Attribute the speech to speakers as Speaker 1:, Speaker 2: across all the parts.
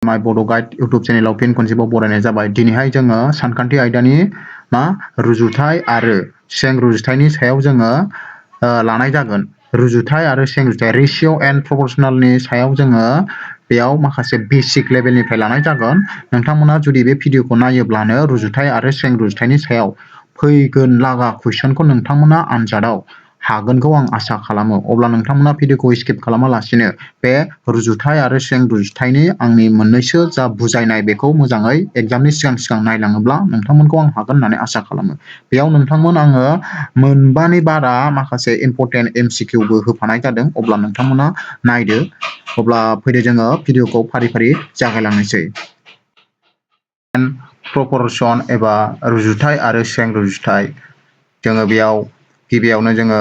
Speaker 1: माय बड' guide YouTube चेनेलाव फिन खनसेबाव बरायनाय जाबाय। दिनैहाय जोङो सानखान्थि आयदानि रुजुथाय आरो सें रुजुथायनि सायाव जोङो लानाय जागोन। रुजुथाय आरो सें रुजुथाय रेशिय' एन्ड प्रपर्शनेलनि सायाव जोङो बेयाव माखासे बेसिक लेभेलनिफ्राय लानाय जागोन। नोंथांमोना जुदि बे भिडिअखौ नायोब्लानो रुजुथाय आरो सें रुजुथायनि सायाव फैगोन लागा कुइसनखौ नोंथांमोना आनजादाव हागोनखौ आं आसा खालामो। अब्ला नोंथांमोना भिडिअखौ स्किप खालामालासिनो बे रुजुथाय आरो सें रुजुथायनि आंनि मोननैसो जा बुजायनाय बेखौ मोजाङै एग्जामनि सिगां नायलाङोब्ला नोंथांमोनखौ आं हागोन होननानै आसा खालामो। बेयाव नोंथांमोन आङो मोनबानि बारा माखासे इम्परटेन्ट MCQबो होफानाय जादों। अब्ला नोंथांमोना नायदो। अब्ला फैदो जोङो भिडिअखौ फारि फारि जागायलांनोसै। प्रपर्शन एबा रुजुथाय आरो सें रुजुथाय जोङो बेयाव गिबियावनो जोङो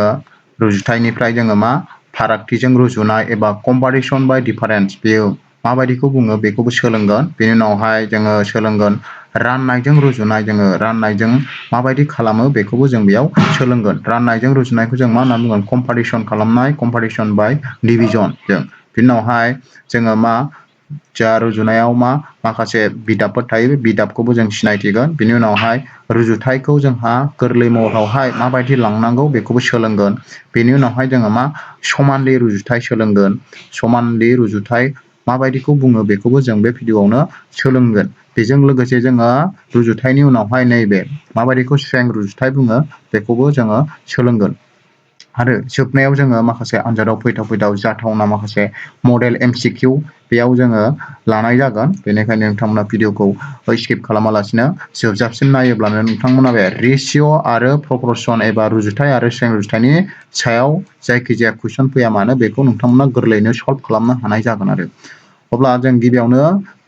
Speaker 1: रुजुथायनिफ्राय जोङो फारागथिजों रुजुनाय एबा कम्पारिसन बाय डिफारेन्स बेयो माबायदिखौ बुङो बेखौबो सोलोंगोन। बेनि उनावहाय जोङो सोलोंगोन राननायजों रुजुनाय, जोङो राननायजों माबायदि खालामो बेखौबो जों बेयाव सोलोंगोन। राननायजों रुजुनायखौ जों मा होनना बुंगोन? कम्पारिसन खालामनाय, कम्पारिसन बाय डिभिजन जों। बिनि उनावहाय जोङो जा रुजुनायाव माखासे बिदाबफोर थायो, बे बिदाबखौबो जों सिनायथिगोन। बिनि उनावहाय रुजुथायखौ जोंहा गोरलै महरावहाय माबायदि लांनांगौ बेखौबो सोलोंगोन। बेनि उनावहाय जोङो समानलि रुजुथाय सोलोंगोन। समानलि रुजुथाय माबायदिखौ बुङो बेखौबो जों बे भिडिअआवनो सोलोंगोन। बेजों लोगोसे जोङो रुजुथायनि उनावहाय नैबे माबायदिखौ सें रुजुथाय बुङो बेखौबो जोङो सोलोंगोन। आरो जोबनायाव जोङो माखासे आनजादाव फैथाव जाथावना माखासे मडेल MCQ बेयाव जोङो लानाय जागोन। बेनिखायनो नोंथांमोना भिडिअखौ स्किप खालामालासिनो जोबजाबसिम नायोब्लानो नोंथांमोना बे रेशिय' आरो प्रपर्शन एबा रुजुथाय आरो सें रुजुथायनि सायाव जायखिजाया कुइसन फैया मानो बेखौ नोंथांमोना गोरलैयैनो सल्भ खालामनो हानाय जागोन आरो। अब्ला जों गिबियावनो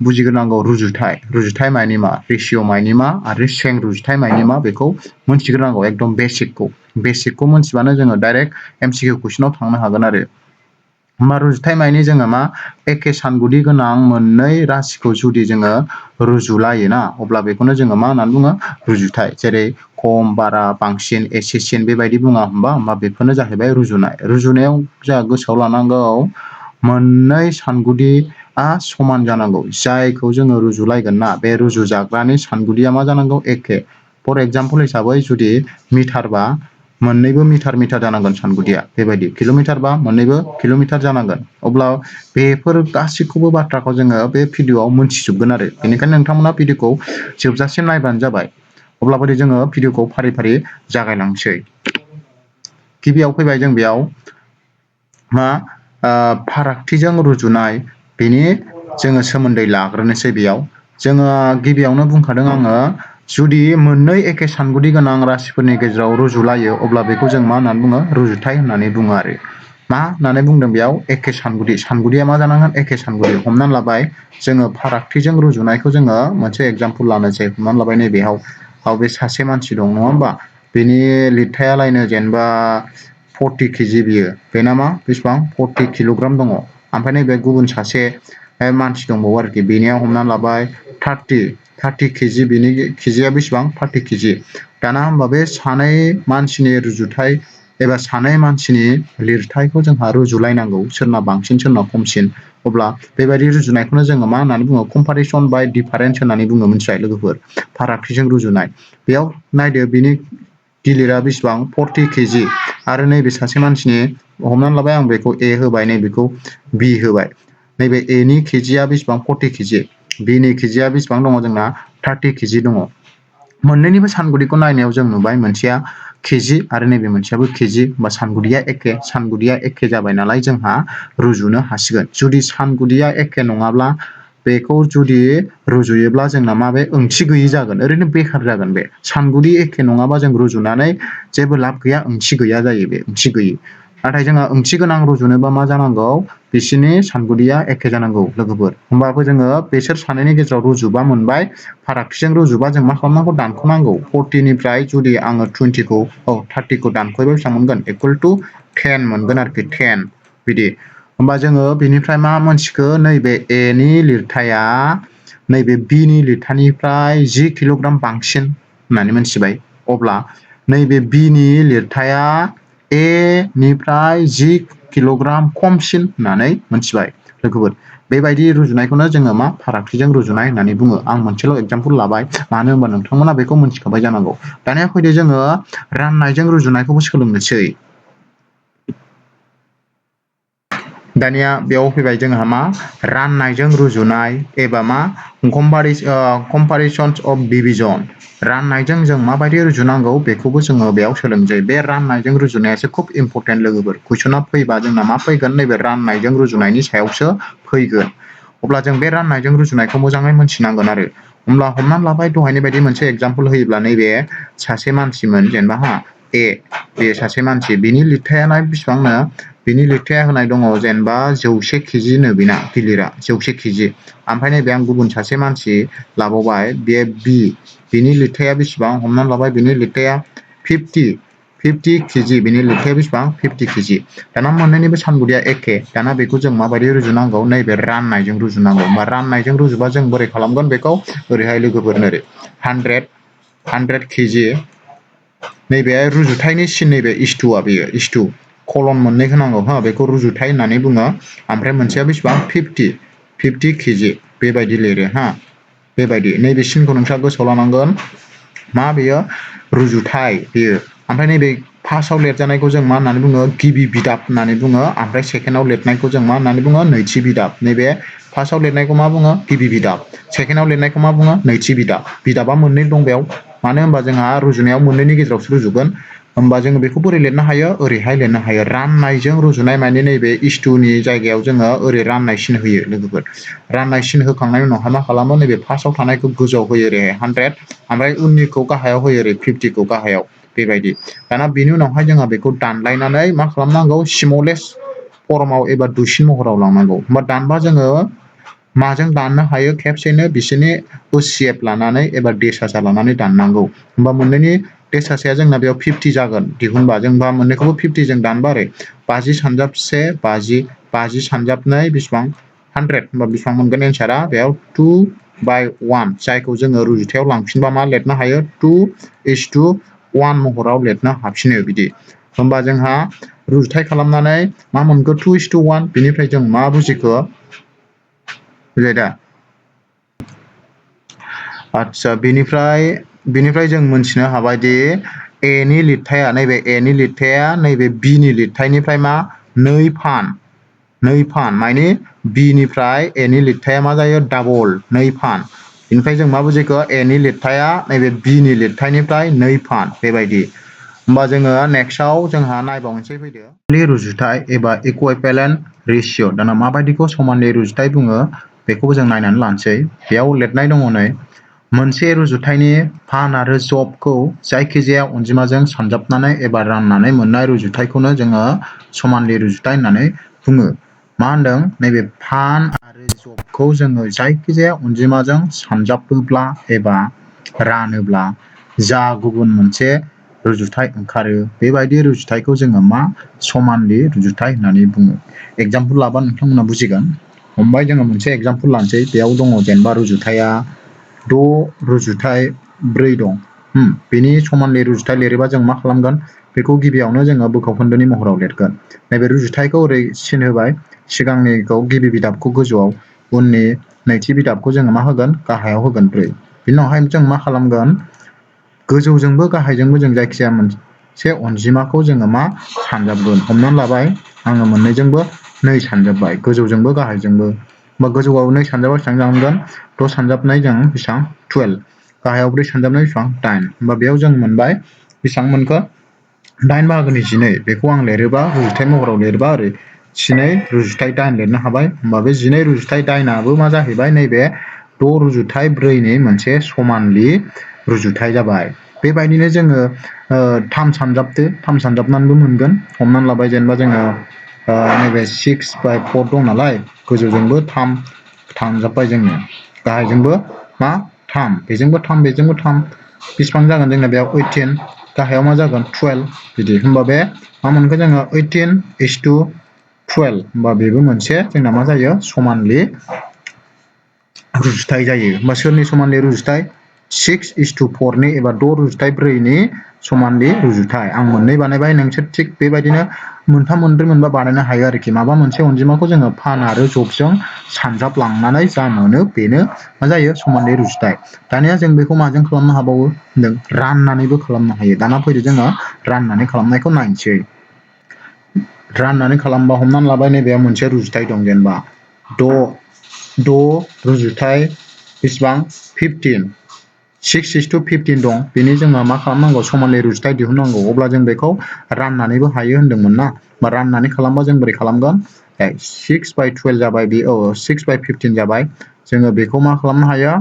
Speaker 1: बुजिग्रोनांगौ रुजुथाय। रुजुथाय मायनि मा, रेशिय' मायनि मा आरो सें रुजुथाय मायनि मा बेखौ मोनथिग्रोनांगौ एकदम बेसिकखौ। बेसिकखौ मोनथिबानो जोङो डाइरेक्ट MCQ कुइसनाव थांनो हागोन आरो। होमबा रुजुथाय मायनि जोङो एखे सानगुदि गोनां मोननै राशिखौ जुदि जोङो रुजुलायोना अब्ला बेखौनो जोङो मा होननानै बुङो? रुजुथाय। जेरै खम, बारा, बांसिन, एसेसिन बेबायदि बुङा होमबा बेफोरनो जाहैबाय रुजुनाय। रुजुनायाव जोंहा गोसोआव लानांगौ मोननै सानगुदिआ समान जानांगौ। जायखौ जोङो रुजुलायगोन ना बे रुजुजाग्रानि सानगुदिया मा जानांगौ? एखे। फर एग्जाम्पल हिसाबै जुदि मिटारबा मोननैबो मिटार जानांगोन सानगुदिया। बेबायदि किल'मिटारबा मोननैबो किल'मिटार जानांगोन। अब्ला बेफोर गासैखौबो बाथ्राखौ जोङो बे भिडिअआव मोनथिजोबगोन आरो। बेनिखायनो नोंथांमोना भिडिअखौ जोबजासिम नायबानो जाबाय। अब्ला बायदि जोङो भिडिअखौ फारि फारि जागायलांसै। गिबियाव फैबाय जों बेयाव फारागथिजों रुजुनाय बेनि जोङो सोमोन्दै लाग्रोनोसै। बेयाव जोङो गिबियावनो बुंखादों आङो जुदि मोननै एखे सानगुदि गोनां राशिफोरनि गेजेराव रुजुलायो अब्ला बेखौ जों मा होननानै बुङो? रुजुथाय होननानै बुङो आरो। मा होननानै बुंदों बेयाव? एखे सानगुदि। सानगुदिया मा जानांगोन? एखे सानगुदि। हमनानै लाबाय जोङो फारागथिजों रुजुनायखौ जोङो मोनसे एग्जाम्पल लानोसै। हमनानै लाबाय नैबेयाव बे सासे मानसि दं नङा होमबा? बेनि लिरथायालायनो जेनेबा 40 केजि बियो। बेना बेसेबां? 40 किल'ग्राम दङ। ओमफ्राय नैबे गुबुन सासे मानसि दंबावो आरोखि। बेनिया हमनानै लाबाय 30 केजि। बेनि केजिया बेसेबां? 30 केजि। दाना होमबा बे सानै मानसिनि रुजुथाय एबा सानै मानसिनि लिरथायखौ जोंहा रुजुलायनांगौ। सोरना बांसिन सोरना खमसिन। अब्ला बेबायदि रुजुनायखौनो जोङो मा होननानै बुङो? कम्पारिसन बाय डिफारेन्स होननानै बुङो। मिथिबाय लोगोफोर? फारागथिजों रुजुनाय। बेयाव नायदो बिनि गिलिरा बेसेबां? 40 केजि। आरो नैबे सासे मानसिनि हमनानै लाबाय आं बेखौ A होबाय, नैबेखौ B होबाय। नैबे A नि केजिया बेसेबां? 40 केजि। B नि केजिया बेसेबां दङ जोंना? 30 केजि दङ। मोननैनिबो सानगुदिखौ नायनायाव जों नुबाय मोनसेया केजि आरो नैबे मोनसेयाबो केजि। होमबा सानगुदिया एखे। सानगुदिया एखे जाबाय नालाय जोंहा रुजुनो हासिगोन। जुदि सानगुदिया एखे नङाब्ला बेखौ जुदि रुजुयोब्ला जोंना बे ओंथि गैयि जागोन। ओरैनो बेखार जागोन बे। सानगुदि एखे नङाबा जों रुजुनानै जेबो लाब गैया, ओंथि गैया जायो बे। ओंथि गैयि। नाथाय जोंहा ओंथि गोनां रुजुनोबा मा जानांगौ? बिसोरनि सानगुदिया एखे जानांगौ लोगोफोर। होमबाबो जोङो बिसोर सानैनि गेजेराव रुजुबा मोनबाय। फारागथिजों रुजुबा जों मा खालामनांगौ? दानख'नांगौ। 40 निफ्राय जुदि आङो 30खौ दानख'योबा बेसेबां मोनगोन? इकुवेल टु 10 मोनगोन आरोखि। 10 बिदि। होमबा जोङो बेनिफ्राय मा मोनथिखो? नैबे A नि लिरथाया नैबे B नि लिरथायनिफ्राय 10 किल'ग्राम बांसिन होननानै मोनथिबाय। अब्ला नैबे B नि लिरथाया A निफ्राय 10 किल'ग्राम खमसिन होननानै मोनथिबाय लोगोफोर। बेबायदि रुजुनायखौनो जोङो मा फारागथिजों रुजुनाय होननानै बुङो। आं मोनसेल' एगजामपोल लाबाय, मानो होनबा नोंथांमोना बेखौ मोनथिखाबाय जानांगौ। दानिया फैदो जोङो राननायजों रुजुनायखौबो सोलोंनोसै। दानिया बेयाव फैबाय जोंहा मा राननायजों रुजुनाय एबा मा कम्पारिजन्स अफ डिभिजन। राननायजों जों माबायदि रुजुनांगौ बेखौबो जोङो बेयाव सोलोंसै। बे राननायजों रुजुनायासो खुब इम्परटेन्ट लोगोफोर। कुइसना फैबा जोंना मा फैगोन, नैबे राननायजों रुजुनायनि सायावसो फैगोन। अब्ला जों बे राननायजों रुजुनायखौ मोजाङै मोनथिनांगोन आरो। होमब्ला हमनानै लाबाय दहायनि बायदि मोनसे एगजामपोल होयोब्ला नैबे सासे मानसिमोन जेनेबा ए, बे सासे मानसि, बिनि लिरथायाना बेसेबांनो, बिनि लिरथाया होनाय दङ जेनेबा 100 केजिनो बेना गिलिरा 100 केजि। ओमफ्राय नैबे आं गुबुन सासे मानसि लाबावबाय, बे बि, बिनि लिरथाया बेसेबां हमनानै लाबाय, बिनि लिरथाया 50 केजि, बिनि लिरथाया बेसेबां 50 केजि। दाना मोननैनिबो सानगुदिया एखे। दाना बेखौ जों माबायदि रुजुनांगौ, नैबे राननायजों रुजुनांगौ। होमबा राननायजों रुजुबा जों बोरै खालामगोन बेखौ, ओरैहाय लोगोफोर ओरै 100 केजि, नैबे रुजुथायनि सिन, नैबे इस्टुआ बेयो इस्टु कलन मोननै होनांगौ हो, बेखौ रुजुथाय होननानै बुङो। ओमफ्राय मोनसेया बेसेबां 50 केजि बेबायदि लिरो हा। बेबायदि नैबे सिनखौ नोंस्रा गोसोआव लानांगोन, मा बेयो रुजुथाय बेयो। ओमफ्राय नैबे फार्स्टआव लिरजानायखौ जों मा होननानै बुङो, गिबि बिदाब होननानै बुङो। ओमफ्राय सेकेन्डआव लिरनायखौ जों मा होननानै बुङो, नैथि बिदाब। नैबे फार्स्टआव लिरनायखौ मा बुङो, गिबि बिदाब। सेकेन्डआव लिरनायखौ मा बुङो, नैथि बिदाब। बिदाबा मोननै दं बेयाव, मानो होनबा जोंहा रुजुनायाव मोननैनि गेजेरावसो रुजुगोन। होमबा जोङो बेखौ बोरै लिरनो हायो, ओरैहाय लिरनो हायो। राननायजों रुजुनाय माने नैबे इस्टुनि जायगायाव जोङो ओरै राननाय सिन होयो लोगोफोर। राननाय सिन होखांनायनि उनावहाय मा खालामो, नैबे फार्स्टआव थानायखौ गोजौआव होयो ओरैहाय 100, ओमफ्राय उननिखौ गाहायाव होयो ओरै 50खौ गाहायाव बेबायदि। दाना बेनि उनावहाय जोंहा बेखौ दानलायनानै मा खालामनांगौ, स्मलेस्ट फर्माव एबा दुइसिन महराव लांनांगौ। होमबा दानबा जोङो माजों दाननो हायो, खेबसेनो बिसोरनि सेप लानानै एबा देसासा लानानै दाननांगौ। होमबा मोननैनि देसासाया जोंना बेयाव 50 जागोन दिहुनबा, जोंबा मोननैखौबो 50 जों दानबा ओरै 50 सानजाब 1, 50 सानजाब 2 बेसेबां 100। होमबा बेसेबां मोनगोन एन्सारा बेयाव 2/1, जायखौ जोङो रुजुथायाव लांफिनबा मा लिरनो हायो, 2:1 महराव लिरनो हाफिनो बिदि। होमबा जोंहा रुजुथाय खालामनानै मा मोनखो, 2:1। बेनिफ्राय जों मा बुजिखो, बुजिबाय दा? आदसा बेनिफ्राय जों मोनथिनो हाबायदि एनि लिरथाया, नैबे एनि लिरथाया नैबे बिनि लिरथायनिफ्राय मा 2 फान माने बिनिफ्राय एनि लिरथाया मा जायो, डाबल 2 फान। बेनिफ्राय जों मा बुजिखो, एनि लिरथाया नैबे बिनि लिरथायनिफ्राय 2 फान बेबायदि। होमबा जोङो नेक्स्टआव जोंहा नायबावनोसै, फैदो रुजुथाय एबा इकुइभेलेन्ट रेशिय'। दाना माबायदिखौ समानलि रुजुथाय बुङो बेखौबो जों नायनानै लानोसै। बेयाव लिरनाय दङ नै, मोनसे रुजुथायनि फान आरो जबखौ जायखिजाया अनजिमाजों सानजाबनानै एबा राननानै मोननाय रुजुथायखौनो जोङो समानलि रुजुथाय होननानै बुङो। मा होनदों, नैबे फान आरो जबखौ जोङो जायखिजाया अनजिमाजों सानजाबोब्ला एबा रानोब्ला जा गुबुन मोनसे रुजुथाय ओंखारो, बेबायदि रुजुथायखौ जोङो मा समानलि रुजुथाय होननानै बुङो। एगजामपोल लाबा नोंथांमोना बुजिगोन। हमबाय जोङो मोनसे एगजामपोल लानोसै। बेयाव दङ जेनेबा रुजुथाया 6/4 दं। बेनि समानलि रुजुथाय लिरोबा जों मा खालामगोन, बेखौ गिबियावनो जोङो बोखावखोन्दोनि महराव लिरगोन। नैबे रुजुथायखौ ओरै सिन होबाय, सिगांनिखौ गिबि बिदाबखौ गोजौआव, उननि नैथि बिदाबखौ जोङो मा होगोन, गाहायाव होगोन 4। बिनि उनावहाय जों मा खालामगोन, गोजौजोंबो गाहायजोंबो जों जायखिजाया मोनसे अनजिमाखौ जोङो मा सानजाबगोन। हमनानै लाबाय आङो मोननैजोंबो 2 सानजाबबाय, गोजौजोंबो गाहायजोंबो। होमबा गोजौआव 2 सानजाबा बेसेबां जालांगोन, 6 सानजाबनाय जों बेसेबां 12, गाहायाव 4 सानजाबनाय बेसेबां 8। होमबा बेयाव जों मोनबाय, बेसेबां मोनखो, 8/12। बेखौ आं लिरोबा रुजुथाय महराव लिरोबा ओरै 12 रुजुथाय 8 लिरनो हाबाय। होमबा बे 12 रुजुथाय 8आबो मा जाहैबाय, नैबे 6 रुजुथाय 4नि मोनसे समानलि रुजुथाय जाबाय। बेबायदिनो जोङो 3 सानजाबदो, 3 सानजाबनानैबो मोनगोन। हमनानै लाबाय जेनेबा जोङो नैबे 6/4 दं नालाय, गोजौजोंबो 3 थांजाबबाय जोङो, गाहायजोंबो मा 3, बेजोंबो 3, बेजोंबो 3, बेसेबां जागोन जोंना बेयाव 18, गाहायाव मा जागोन 12 बिदि। होमबा बे मा मोनखो जोङो 18:12। होमबा बेबो मोनसे जोंना मा जायो, समानलि रुजुथाय जायो। होमबा सोरनि समानलि रुजुथाय, 6:4 नि एबा 6 रुजुथाय 4 नि समानलि रुजुथाय आं मोननै बानायबाय नोंसोर थिग बेबायदिनो मोनथाम मोनब्रै मोनबा बानायनो हायो आरोखि माबा मोनसे अनजिमाखौ जोङो फान आरो जबजों सानजाबलांनानै जा मोनो बेनो मा जायो समानलि रुजुथाय दानिया जों बेखौ माजों खालामनो हाबावो होनदों राननानैबो खालामनो हायो दाना फैदो जोङो राननानै खालामनायखौ नायनोसै राननानै खालामबा हमनानै लाबाय नैबेयाव मोनसे रुजुथाय दं जेनेबा 6 रुजुथाय बेसेबां 15 6:15 दं बेनि जोंहा मा खालामनांगौ समानलि रुजुथाय दिहुननांगौ अब्ला जों बेखौ राननानैबो हायो होनदोंमोन ना बा राननानै खालामबा जों बोरै खालामगोन 6/12 जाबाय बे 6/15 जाबाय जोङो बेखौ मा खालामनो हायो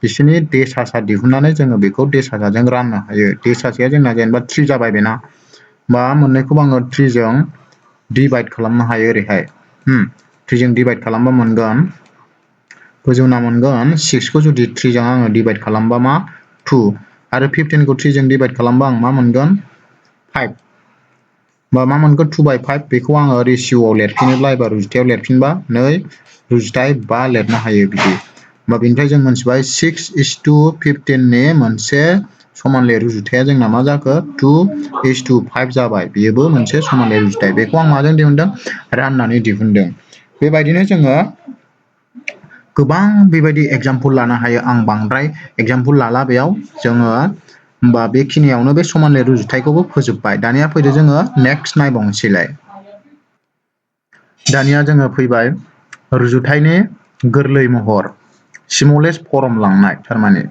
Speaker 1: बिसोरनि देसासा दिहुननानै जोङो बेखौ देसासाजों राननो हायो देसासाया जोंना जेनेबा 3 जाबाय बेना बा मोननैखौबो आङो 3 जों डिभाइड खालामनो हायो ओरैहाय 3 जों डिभाइड खालामबा मोनगोन गोजौना मोनगोन 6 खौ जुदि 3 जों आङो डिभाइड खालामबा मा 2 आरो 15 खौ 3 जों डिभाइड खालामबा आं मा मोनगोन 5 बा मा मोनगोन 2/5 बेखौ आङो रेशिय'आव लिरफिनोब्ला एबा रुजुथायाव लिरफिनबा 2 रुजुथाय 5 लिरनो हायो बिदि होमबा बेनिफ्राय जों मोनथिबाय 6:15 नि मोनसे समानलि रुजुथाया जोंना मा जाखो 2:5 जाबाय बेयोबो मोनसे समानलि रुजुथाय बेखौ आं माजों दिहुनदों राननानै दिहुनदों बेबायदिनो जोङो गोबां बेबायदि एग्जाम्पल लानो हायो आं बांद्राय एग्जाम्पल लाला बेयाव जोङो होमबा बेखिनियावनो बे समानलि रुजुथायखौबो फोजोबबाय दानिया फैदो जोङो नेक्स्ट नायबावनोसैलाय दानिया जोङो फैबाय रुजुथायनि गोरलै महर स्मलेस्ट फर्म लांनाय थारमाने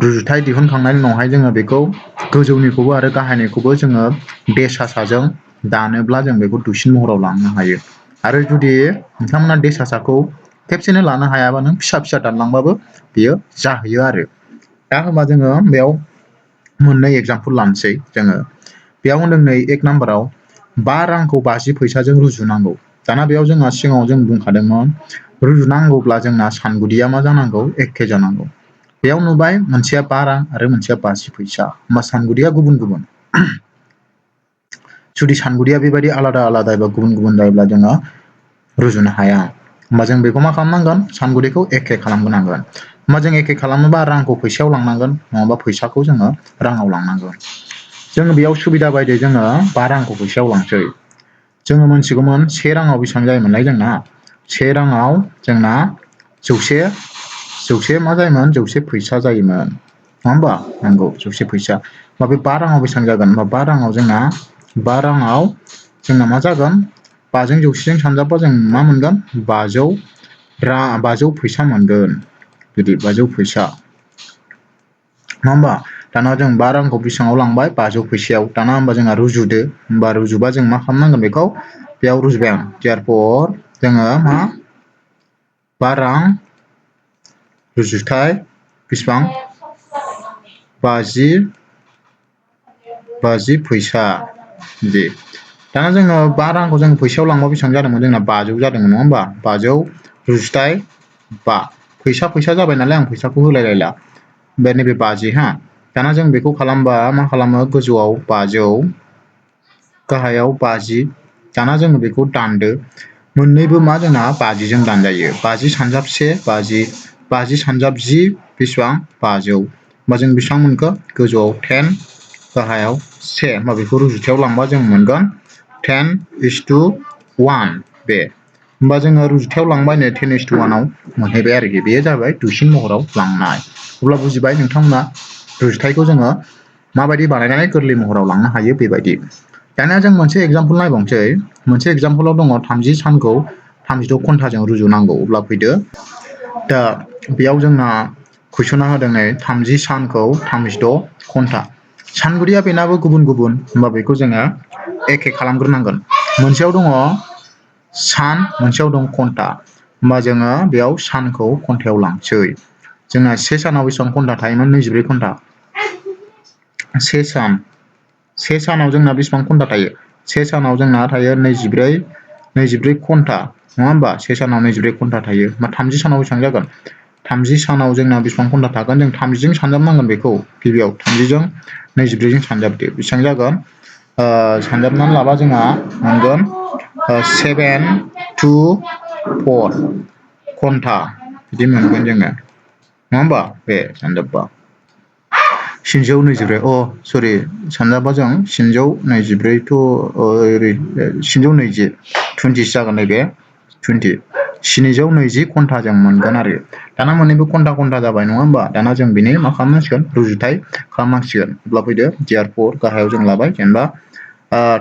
Speaker 1: रुजुथाय दिहुनखांनायनि उनावहाय जोङो बेखौ गोजौनिखौबो आरो गाहायनिखौबो जोङो देसासाजों दानोब्ला जों बेखौ दुसिन महराव लांनो हायो आरो जुदि नोंथांमोना देसासाखौ खेबसेनो लानो हायाबा नों फिसा फिसा दानलांबाबो बेयो जाहैयो आरो दा होमबा जोङो बेयाव मोननै एग्जाम्पल लानोसै जोङो बेयाव होनदों नै 1 नाम्बाराव 5 रांखौ 50 फैसाजों रुजुनांगौ दाना बेयाव जोंहा सिगाङाव जों बुंखादोंमोन रुजुनांगौब्ला जोंना सानगुदिया मा जानांगौ एखे जानांगौ बेयाव नुबाय मोनसेया 5 रां आरो मोनसेया 50 फैसा होमबा सानगुदिया गुबुन गुबुन जुदि सानगुदिया बेबायदि आलादा आलादा एबा गुबुन गुबुन जायोब्ला जोङो रुजुनो हाया होमबा जों बेखौ मा खालामनांगोन सानगुदिखौ एखे खालामग्रोनांगोन होमबा जों एखे खालामोबा रांखौ फैसायाव लांनांगोन नङाबा फैसाखौ जोङो राङाव लांनांगोन जोङो बेयाव सुबिदा बायदि जोङो 5 रांखौ फैसायाव लांसै जोङो मोनथिगौमोन 1 राङाव बेसेबां जायोमोनलाय जोंना 1 राङाव जोंना 100 मा जायोमोन 100 फैसा जायोमोन नङा होमबा नंगौ 100 फैसा होमबा बे 5 राङाव बेसेबां जागोन होमबा 5 राङाव जोंना 5 राङाव जोंना मा जागोन 5 जों 100 जों सानजाबबा जों मा मोनगोन 500 फैसा मोनगोन जुदि 500 फैसा नङा होमबा दाना जों 5 रांखौ बेसेबाङाव लांबाय 500 फैसायाव दाना होमबा जोंहा रुजुदो होमबा रुजुबा जों मा खालामनांगोन बेखौ बेयाव रुजुबाय आं therefore जोङो मा 5 रां रुजुथाय बेसेबां 50 फैसा बिदि दाना जोङो 5 रांखौ जों फैसायाव लांबा बेसेबां जादोंमोन जोंना 500 जादोंमोन नङा होमबा 500 रुजुथाय 5 फैसा जाबाय नालाय आं फैसाखौ होलायलायला बे नैबे 50 हा दाना जों बेखौ खालामबा मा खालामो गोजौआव 500 गाहायाव 50 दाना जोङो बेखौ दानदो मोननैबो मा जोंना 50 जों दानजायो 50 सानजाब 1 50 सानजाब 10 बेसेबां 500 होमबा जों बेसेबां मोनखो गोजौआव 10 गाहायाव 1 होमबा बेखौ रुजुथायाव लांबा जों मोनगोन 10:1 बे होमबा जोङो रुजुथायाव लांबाय नै 10:1 आव मोनहैबाय आरोखि बेयो जाबाय दुइसिन महराव लांनाय अब्ला बुजिबाय नोंथांमोना रुजुथायखौ जोङो माबायदि बानायनानै गोरलै महराव लांनो हायो बेबायदि दानिया जों मोनसे एग्जाम्पल नायबावनोसै मोनसे एग्जाम्पलाव दङ 30 सानखौ 36 घन्टाजों रुजुनांगौ अब्ला फैदो दा बेयाव जोंना कुइसना होदों नै 30 सानखौ 36 घन्टा सानगुदिया बेनाबो गुबुन गुबुन होमबा बेखौ जोङो एखे खालामग्रोनांगोन मोनसेयाव दङ सान मोनसेयाव दं घन्टा होमबा जोङो बेयाव सानखौ घन्टायाव लांसै जोंना 1 सानाव बेसेबां घन्टा थायोमोन 24 घन्टा 1 सानाव जोंना बेसेबां घन्टा थायो 1 सानाव जोंना थायो 24 घन्टा नङा होमबा 1 सानाव 24 घन्टा थायो होमबा 30 सानाव बेसेबां जागोन 30 सानाव जोंना बेसेबां घन्टा थागोन जों 30 जों सानजाबनांगोन बेखौ गिबियाव 30 जों 24 जों सानजाबदो बेसेबां जागोन सानजाबनानै लाबा जोंहा मोनगोन 7 to 4 घन्टा बिदि मोनगोन जोङो नङा होमबा बे सानजाबबा 724 सरि सानजाबा जों 724 थ' ओरै 720 20 जागोन नैबे 20 720 घन्टा जों मोनगोन आरो दाना मोननैबो घन्टा जाबाय नङा होमबा दाना जों बिनि मा खालामनांसिगोन रुजुथाय खालामनांसिगोन अब्ला फैदो therefore गाहायाव जों लाबाय जेनेबा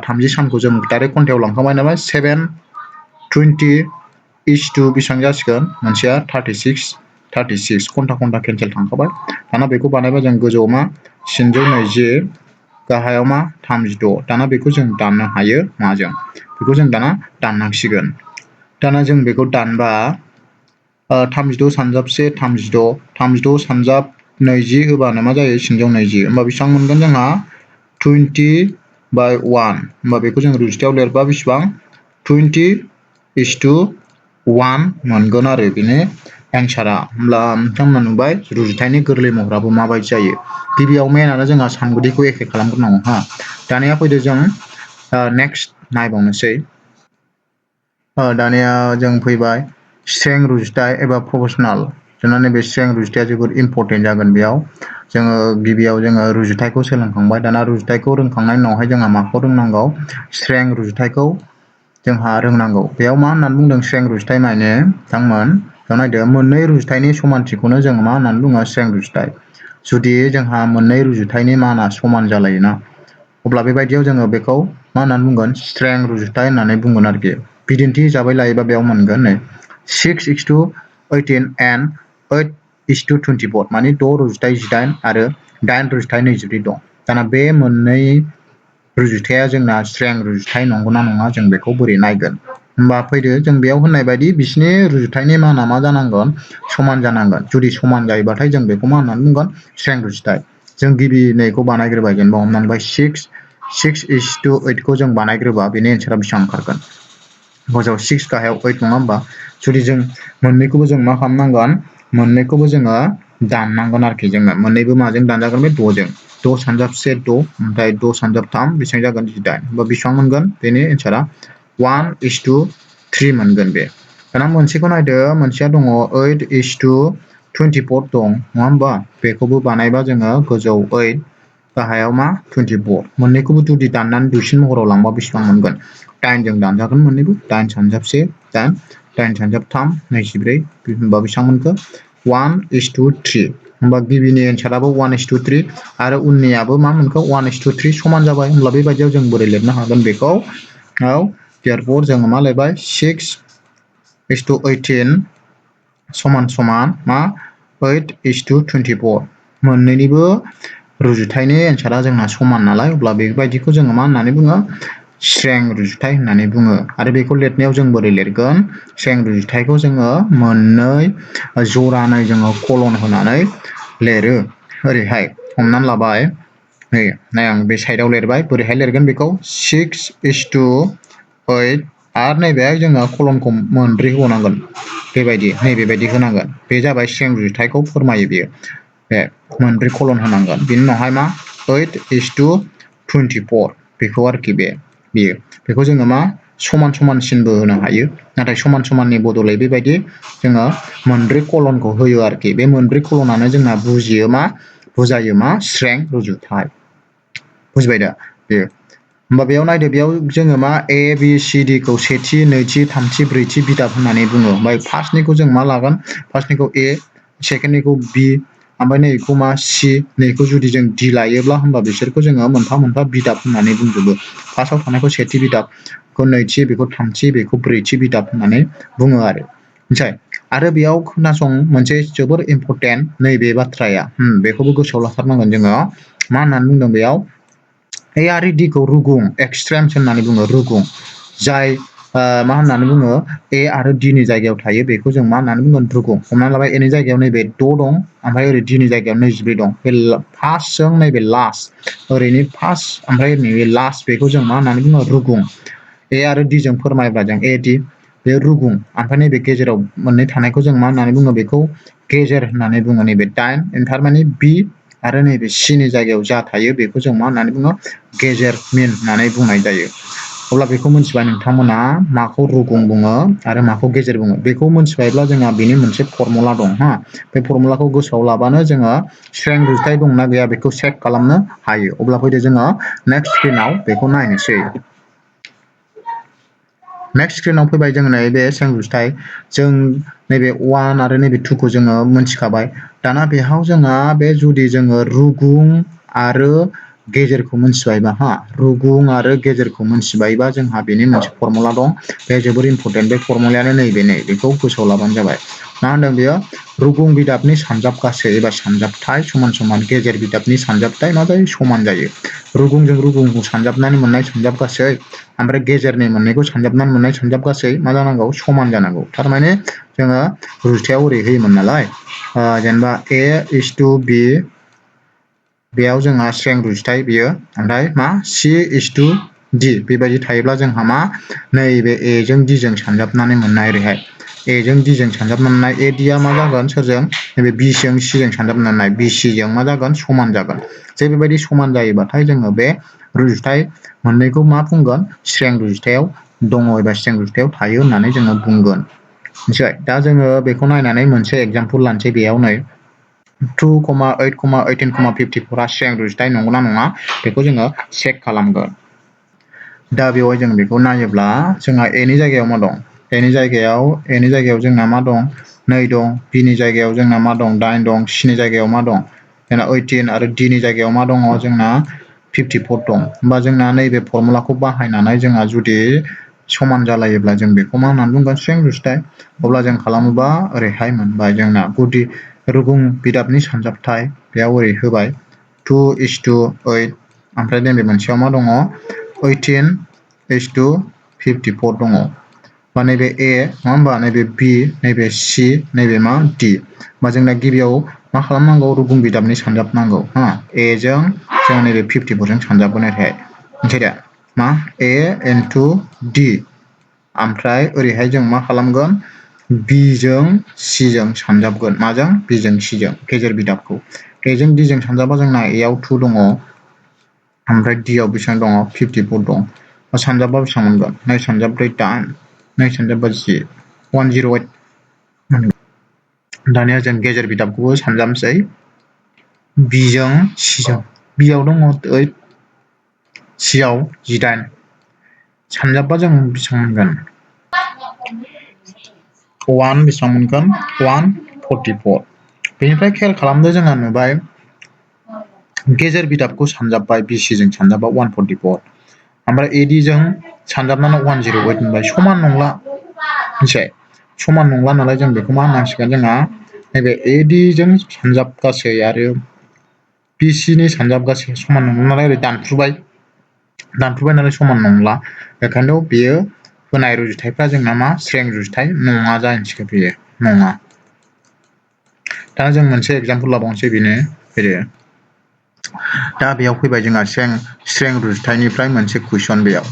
Speaker 1: 30 सानखौ जों डाइरेक्ट घन्टायाव लांखांबाय नालाय 720 बेसेबां जासिगोन मोनसेया 36 घन्टा केन्सेल थांखाबाय दाना बेखौ बानायबा जों गोजौआव मा 720 गाहायाव मा 36 दाना बेखौ जों दाननो हायो माजों बेखौ जों दाना दाननांसिगोन दाना जों बेखौ दानबा 36 सानजाब 1 36 सानजाब 20 होबानो मा जायो 720 होमबा बेसेबां मोनगोन जोंहा 20/1 होमबा बेखौ जों रुजुथायाव लिरबा बेसेबां 20:1 मोनगोन आरो बेनो एन्सारा होमब्ला नोंथांमोना नुबाय रुजुथायनि गोरलै महराबो माबायदि जायो गिबियाव मेनानो जोंहा सानगुदिखौ एखे खालामग्रोनांगौ हा दानिया फैदो जों नेक्स्ट नायबावनोसै दानिया जों फैबाय स्ट्रेंथ रुजुथाय एबा प्रपोर्शनाल जोंना नैबे स्ट्रेंथ रुजुथाया जोबोद इम्परटेन्ट जागोन बेयाव जोङो गिबियाव जोङो रुजुथायखौ सोलोंखांबाय दाना रुजुथायखौ रोंखांनायनि उनावहाय जोंहा माखौ रोंनांगौ स्ट्रेंथ रुजुथायखौ जोंहा रोंनांगौ बेयाव मा होननानै बुंदों स्ट्रेंथ रुजुथाय माने बिथांमोन बेयाव नायदो मोननै रुजुथायनि समानथिखौनो जों मा होननानै बुङो स्ट्रेंथ रुजुथाय जुदि जोंहा मोननै रुजुथायनि माना समान जालायोना अब्ला बेबायदियाव जोङो बेखौ मा होननानै बुंगोन स्ट्रेंथ रुजुथाय होननानै बुंगोन आरोखि बिदिन्थि हिसाबै लायोबा बेयाव मोनगोन नै 6:18 and 8:24 माने 6:18 आरो 8:24 दं दाना बे मोननै रुजुथाया जोंना स्ट्रेंथ रुजुथाय नंगौना नङा जों बेखौ बोरै नायगोन होमबा फैदो जों बेयाव होननाय बायदि बिसिनि रुजुथायनि माना मा जानांगोन समान जानांगोन जुदि समान जायोबाथाय जों बेखौ मा होननानै बुंगोन स्ट्रेंथ रुजुथाय जों गिबि नैखौ बानायग्रोबाय जेनेबा हमनानै लाबाय 6:8 खौ जों बानायग्रोबा बेनि एन्सारा बेसेबां ओंखारगोन गोजौआव 6 गाहायाव 8 नङा होमबा जुदि जों मोननैखौबो जों मा खालामनांगोन मोननैखौबो जोङो दाननांगोन आरोखि जोङो मोननैबो माजों दानजागोन बे 6 जों 6 सानजाब 1 6 ओमफ्राय 6 सानजाब 3 बेसेबां जागोन 18 होमबा बेसेबां मोनगोन बेनि एन्सारा 1:3 मोनगोन बे दाना मोनसेखौ नायदो मोनसेया दङ 8:24 दं नङा होमबा बेखौबो बानायबा जोङो गोजौ 8 गाहायाव मा 24 मोननैखौबो जुदि दाननानै दुइसिन महराव लांबा बेसेबां मोनगोन 8 जों दानजागोन मोननैबो 8 सानजाब 1 8 सानजाब 3 24 होनबा बेसेबां मोनखो 1:3 होमबा गिबिनि एन्साराबो 1:3 आरो उननियाबो मा मोनखो 1:3 समान जाबाय होमब्ला बेबायदियाव जों बोरै लिरनो हागोन बेखौ therefore जोङो मा लिरबाय 6:18 समान मा 8:24 मोननैनिबो रुजुथायनि एन्सारा जोंना समान नालाय अब्ला बेबायदिखौ जोङो मा होननानै बुङो स्ट्रेंथ रुजुथाय होननानै बुङो आरो बेखौ लिरनायाव जों बोरै लिरगोन स्ट्रेंथ रुजुथायखौ जोङो मोननै जरानै जोङो कलन होनानै लिरो ओरैहाय हमनानै लाबाय नै आं बे साइडआव लिरबाय बोरैहाय लिरगोन बेखौ 6:8 आरो नैबेहाय जोङो कलनखौ मोनब्रै होबावनांगोन बेबायदि होनांगोन बे जाबाय स्ट्रेंथ रुजुथायखौ फोरमायो बेयो बे मोनब्रै कलन होनांगोन बेनि उनावहाय मा 8:24 बेखौ आरोखि बेयो बेखौ जोङो मा समानसिनबो होनो हायो नाथाय समाननि बदलै बेबायदि जोङो मोनब्रै कलनखौ होयो आरोखि बे मोनब्रै कलनानो जोंना बुजायो मा स्ट्रेंथ रुजुथाय बुजिबाय दा बेयो होमबा बेयाव नायदो बेयाव जोङो मा A B C D खौ सेथि नैथि थामथि ब्रैथि बिदाब होननानै बुङो ओमफ्राय फार्स्टनिखौ जों मा लागोन फार्स्टनिखौ A सेकेन्डनिखौ B ओमफ्राय नैखौ मा C नैखौ जुदि जों D लायोब्ला होमबा बिसोरखौ जोङो मोनफा बिदाब होननानै बुंजोबो फार्स्टआव थानायखौ सेथि बिदाब बेखौ नैथि बेखौ थामथि बेखौ ब्रैथि बिदाब होननानै बुङो आरो मिथिबाय आरो बेयाव खोनासं मोनसे जोबोर इम्परटेन्ट नैबे बाथ्राया बेखौबो गोसोआव लाथारनांगोन जोङो मा होननानै बुंदों बेयाव A आरो D खौ रुगुं एक्सट्रेम्स होननानै बुङो रुगुं जाय मा होननानै बुङो A आरो D नि जायगायाव थायो बेखौ जों मा होननानै बुंगोन रुगुं हमनानै लाबाय A नि जायगायाव नैबे 6 दं ओमफ्राय ओरै D नि जायगायाव 24 दं बे फार्स्टजों नैबे लास्ट ओरैनि फार्स्ट ओमफ्राय नैबे लास्ट बेखौ जों मा होननानै बुङो रुगुं A आरो D जों फोरमायब्ला जों A D बे रुगुं ओमफ्राय नैबे गेजेराव मोननै थानायखौ जों मा होननानै बुङो बेखौ गेजेर होननानै बुङो नैबे 8 थारमाने B आरो नैबे C नि जायगायाव जा थायो बेखौ जों मा होननानै बुङो गेजेर मिन होननानै बुंनाय जायो अब्ला बेखौ मिथिबाय नोंथांमोना माखौ रुगुं बुङो आरो माखौ गेजेर बुङो बेखौ मिथिबायब्ला जोंहा बेनि मोनसे फर्मुला दं हा बे फर्मुलाखौ गोसोआव लाबानो जोङो स्ट्रें रुजुथाय दंना गैया बेखौ चेक खालामनो हायो अब्ला फैदो जोङो नेक्स्ट स्क्रिनाव बेखौ नायनोसै नेक्स्ट स्क्रिनाव फैबाय जोङो नैबे स्ट्रें रुजुथाय जों नैबे 1 आरो नैबे 2 खौ जोङो मोनथिखाबाय दाना बेहाव जोंहा बे जुदि जोङो रुगुं आरो गेजेरखौ मोनथिबायबा हा रुगुं आरो गेजेरखौ मोनथिबायबा जोंहा बेनि मोनसे फर्मुला दं बे जोबोर इम्परटेन्ट बे फर्मुलायानो नैबे बेखौ गोसोआव लाबानो जाबाय मा होनदों बेयो रुगुं बिदाबनि सानजाब गासै एबा सानजाबथाय समान समान गेजेर बिदाबनि सानजाबथाय मा जायो समान जायो रुगुंजों रुगुंखौ सानजाबनानै मोननाय सानजाब गासै ओमफ्राय गेजेरनि मोननैखौ सानजाबनानै मोननाय सानजाब गासै मा जानांगौ समान जानांगौ थारमाने जोङो रुजुथायाव ओरै होयोमोन नालाय जेनेबा A:B बेयाव जोंहा स्ट्रें रुजुथाय बियो ओमफ्राय मा C:D बेबायदि थायोब्ला जोंहा मा नैबे A जों D जों सानजाबनानै मोननाय ओरैहाय A जों D जों सानजाबनानै मोननाय AD आ मा जागोन सोरजों नैबे B जों C जों सानजाबनानै मोननाय BC जों मा जागोन समान जागोन जे बेबायदि समान जायोबाथाय जोङो बे रुजुथाय मोननैखौ मा बुंगोन स्ट्रें रुजुथायाव दङ एबा स्ट्रें रुजुथायाव थायो होननानै जोङो बुंगोन मिथिबाय दा जोङो बेखौ नायनानै मोनसे एगजामपोल लानोसै बेयाव नै 2,8,18,54 स्ट्रें रुजुथाय नंगौना नङा बेखौ जोङो चेक खालामगोन दा बेवहाय जों बेखौ नायोब्ला जोंहा A नि जायगायाव मा दं A नि जायगायाव जोंना मा दं 2 दं B नि जायगायाव जोंना मा दं 8 दं C नि जायगायाव मा दं जोंना 18 आरो D नि जायगायाव मा दङ जोंना 54 दं होमबा जोंना नैबे फर्मुलाखौ बाहायनानै जोंहा जुदि समान जालायोब्ला जों बेखौ मा होननानै बुंगोन स्ट्रें रुजुथाय अब्ला जों खालामोबा ओरैहाय मोनबाय जोंना गुदि रुगुं बिदाबनि सानजाबथाय बेयाव ओरै होबाय 2:8 ओमफ्राय नैबे मोनसेयाव मा दङ 18:54 दङ बा नैबे A नङा होमबा नैबे B नैबे C नैबे मा D बा जोंना गिबियाव मा खालामनांगौ रुगुं बिदाबनि सानजाबनांगौ हा A जों जों नैबे 54 जों सानजाबगोन ओरैहाय मिथिबाय दा मा A into D ओमफ्राय ओरैहाय जों मा खालामगोन B जों C जों सानजाबगोन माजों B जों C जों गेजेर बिदाबखौ A जों D जों सानजाबा जोंना A आव 2 दङ ओमफ्राय D आव बेसेबां दङ 54 दं सानजाबा बेसेबां मोनगोन 9 सानजाब 8 9 सानजाब 10 108 दानिया जों गेजेर बिदाबखौबो सानजाबनोसै B जों C जों B आव दङ 8 C आव 18 सानजाबबा जों बेसेबां मोनगोन 1 बेसेबां मोनगोन 144 बेनिफ्राय खेल खालामदो जोंहा नुबाय गेजेर बिदाबखौ सानजाबबाय BC जों सानजाबा 144 ओमफ्राय AD जों सानजाबनानै 108 मोनबाय समान नंला मिथिबाय समान नंला नालाय जों बेखौ मा होननांसिगोन जोंहा नैबे AD जों सानजाब गासै आरो BC नि सानजाब गासै समान नंला नालाय ओरै दानफ्रुबाय नालाय समान नंला बेखायनोथ' बेयो होनाय रुजुथायफ्रा जोंना मा स्ट्रें रुजुथाय नङा जाहैसिगोन बेयो नङा दा जों मोनसे एगजामपोल लाबावनोसै बेनो फैदो दा बेयाव फैबाय जोंहा स्ट्रें रुजुथायनिफ्राय मोनसे कुइसन बेयाव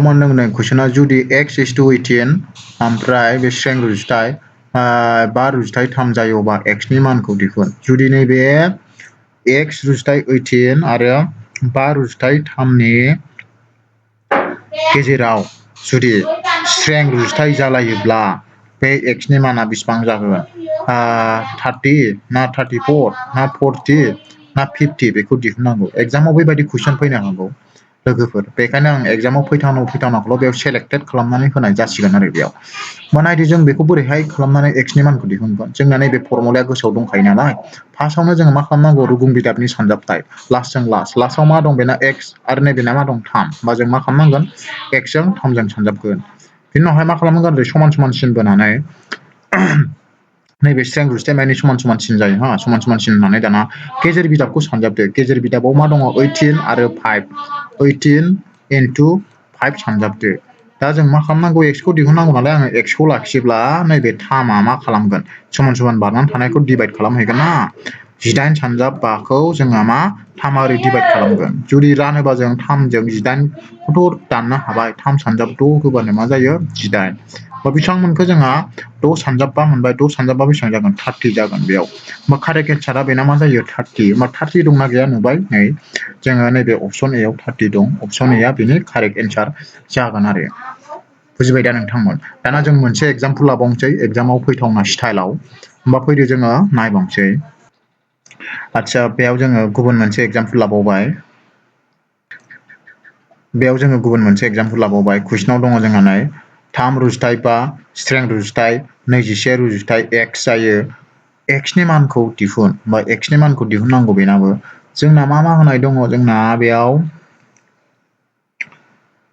Speaker 1: मा होनदों कुइसना जुदि x is to 18 ओमफ्राय बे स्ट्रें रुजुथाय 5 रुजुथाय 3 जायो अब्ला x नि मानखौ दिहुन जुदि नैबे x रुजुथाय 18 आरो 5 रुजुथाय 3 नि गेजेराव जुदि स्ट्रें रुजुथाय जालायोब्ला बे x नि माना बेसेबां जागोन 30 ना 34 ना 40 ना 50 बेखौ दिहुननांगौ एगजामाव बेबायदि कुइसन फैनो हागौ लोगोफोर बेखायनो आं एगजामाव फैथावनाखौल' बेयाव सेलेक्टेड खालामनानै होनाय जासिगोन आरो बेयाव मा नायदो जों बेखौ बोरैहाय खालामनानै x नि मानखौ दिहुनगोन जोंना नैबे फर्मुलाया गोसोआव दंखायो नालाय फार्स्टआवनो जोङो मा खालामनांगौ रुगुं बिदाबनि सानजाबथाय लास्टआव मा दं बेना x आरो नैबेना मा दं 3 होमबा जों मा खालामनांगोन x जों 3 जों सानजाबगोन बिनि उनावहाय मा खालामनांगोन ओरै समान समान सिन बोनानै नैबे स्ट्रें रुजुथाय मानि समान समान सिन जायो हा समान समान सिन होननानै दाना गेजेर बिदाबखौ सानजाबदो गेजेर बिदाबाव मा दङ 18 आरो 5 18 into 5 सानजाबदो दा जों मा खालामनांगौ x खौ दिहुननांगौ नालाय आङो x खौ लाखियोब्ला नैबे 3 मा खालामगोन समान समान बारनानै थानायखौ डिभाइड खालामहैगोन ना 18 सानजाब 5 खौ जोंहा मा 3 ओरै डिभाइड खालामगोन जुदि रानोबा जों 3 जों 18 खौथ' दाननो हाबाय 3 सानजाब 6 होबानो मा जायो 18 बा बिथांमोनखौ जोंहा 6 सानजाबबा मोनबाय 6 सानजाबबा बेसेबां जागोन 30 जागोन बेयाव होमबा कारेक्ट एन्सारा बेना मा जायो 30 होमबा 30 दंना गैया नुबाय नै जोङो नैबे अपसन ए आव 30 दं अपसन ए आ बेनि कारेक्ट एन्सार जागोन आरो बुजिबाय दा नोंथांमोन दाना जों मोनसे एग्जाम्पल लाबावनोसै एग्जामाव फैथावना स्टाइलाव होमबा फैदो जोङो नायबावनोसै आदसा बेयाव जोङो गुबुन मोनसे एग्जाम्पल लाबावबाय बेयाव जोङो गुबुन मोनसे एग्जाम्पल लाबावबाय कुइसनाव दङ जोंहा नै 3 रुजुथाय बा स्ट्रें रुजुथाय 21 रुजुथाय x जायो x नि मानखौ दिहुन बा x नि मानखौ दिहुननांगौ बेनाबो जोंना मा होनाय दङ जोंना बेयाव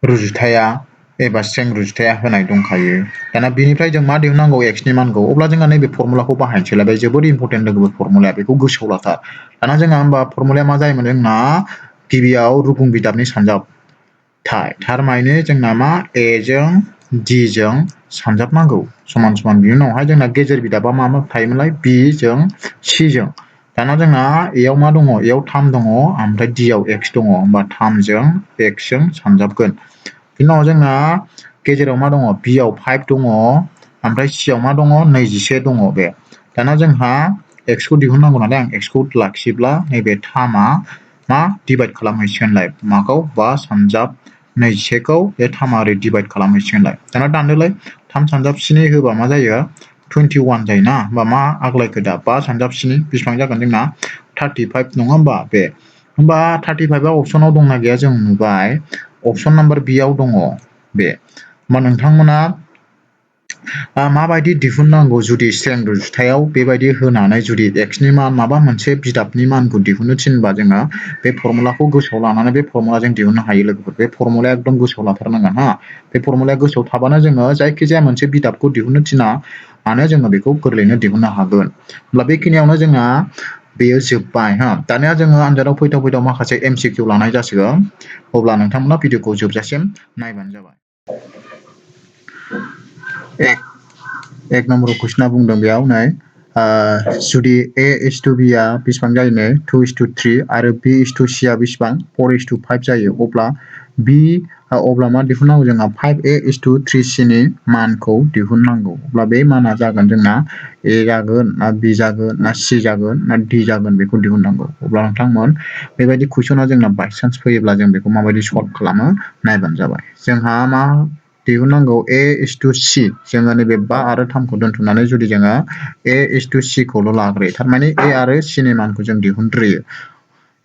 Speaker 1: रुजुथाया एबा स्ट्रें रुजुथाया होनाय दंखायो दाना बेनिफ्राय जों मा दिहुननांगौ x नि मानखौ अब्ला जोंहा नैबे फर्मुलाखौ बाहायनोसैलाय बे जोबोद इम्परटेन्ट लोगोफोर फर्मुलाया बेखौ गोसोआव लाथार दाना जोंहा होमबा फर्मुलाया मा जायोमोन जोंना गिबियाव रुगुं बिदाबनि सानजाबथाय थारमाने जोंना मा a जों d जों सानजाबनांगौ समान समान बिनि उनावहाय जोंना गेजेर बिदाबा मा थायोमोनलाय b जों c जों दाना जोंना a आव मा दङ a आव 3 दङ ओमफ्राय d आव x दङ होमबा 3 जों x जों सानजाबगोन बिनि उनाव जोंना गेजेराव मा दङ b आव 5 दङ ओमफ्राय c आव मा दङ 21 दङ बे दाना जोंहा x खौ दिहुननांगौ नालाय आं x खौ लाखियोब्ला नैबे 3 आ मा डिभाइड खालामहैसिगोनलाय माखौ 5 सानजाब 21 खौ बे 3 आ ओरै डिभाइड खालामहैसिगोनलाय दाना दानदोलाय 3 सानजाब 7 होबा मा जायो 21 जायोना होमबा मा आग्लायखो दा 5 सानजाब 7 बेसेबां जागोन जोंना 35 नङा होमबा बे होमबा 35 आ अपसनाव दंना गैया जों नुबाय अपसन नाम्बार बि आव दङ बे होमबा नोंथांमोना माबायदि दिहुननांगौ जुदि स्ट्रें रुजुथायाव बेबायदि होनानै जुदि x नि मान माबा मोनसे बिदाबनि मानखौ दिहुननो थिनबा जोङो बे फर्मुलाखौ गोसोआव लानानै बे फर्मुलाजों दिहुननो हायो लोगोफोर बे फर्मुलाया एकदम गोसोआव लाथारनांगोन हा बे फर्मुलाया गोसोआव थाबानो जोङो जायखिजाया मोनसे बिदाबखौ दिहुननो थिना मानो जोङो बेखौ गोरलैनो दिहुननो हागोन होमब्ला बेखिनियावनो जोंहा बेयो जोब्बाय हा दानिया जोङो आनजादाव फैथाव माखासे MCQ लानाय जासिगोन अब्ला नोंथांमोना भिडिअखौ जोबजासिम नायबानो जाबाय एक नम्बर कुइसना बुंदों बेयाव नै जुदि a:b आ बेसेबां जायो नो 2:3 आरो b:c आ बेसेबां 4:5 जायो अब्ला अब्ला मा दिहुननांगौ जोंहा 5a:3c नि मानखौ दिहुननांगौ अब्ला बे माना जागोन जोंना a जागोन ना b जागोन ना c जागोन ना d जागोन बेखौ दिहुननांगौ अब्ला नोंथांमोन बेबायदि कुइसना जोंना बायसान्स फैयोब्ला जों बेखौ माबायदि सल्भ खालामो नायबानो जाबाय जोंहा मा दिहुननांगौ a:c जोङो नैबे 5 आरो 3 खौ दोनथ'नानै जुदि जोङो a:c खौल' लाग्रोयो थारमाने a आरो c नि मानखौ जों दिहुनग्रोयो